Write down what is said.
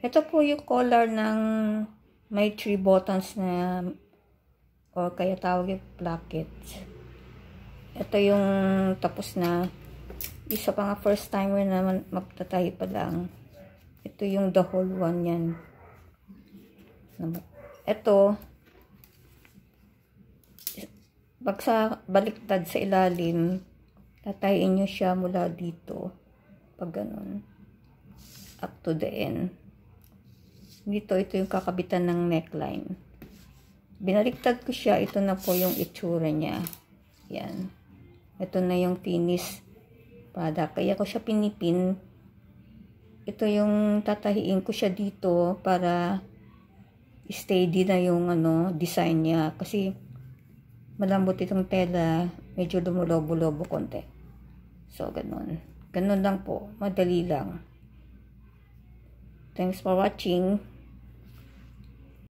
Ito po yung collar ng may 3 buttons na or kaya tawag yung plackets. Ito yung tapos na. Isa pa nga first timer naman magtatahi pa lang. Ito yung the whole one yan. Ito baliktad sa ilalim, tatahiin nyo siya mula dito pag ganun up to the end. Ito yung kakabitan ng neckline. Binaliktad ko siya. Ito na po yung itsura niya. Yan. Ito na yung finish product. Kaya ko siya pinipin. Ito yung tatahiin ko siya dito para steady na yung design niya. Kasi malambot itong tela. Medyo lumulobo-lobo konti. So, ganun. Ganun lang po. Madali lang. Thanks for watching.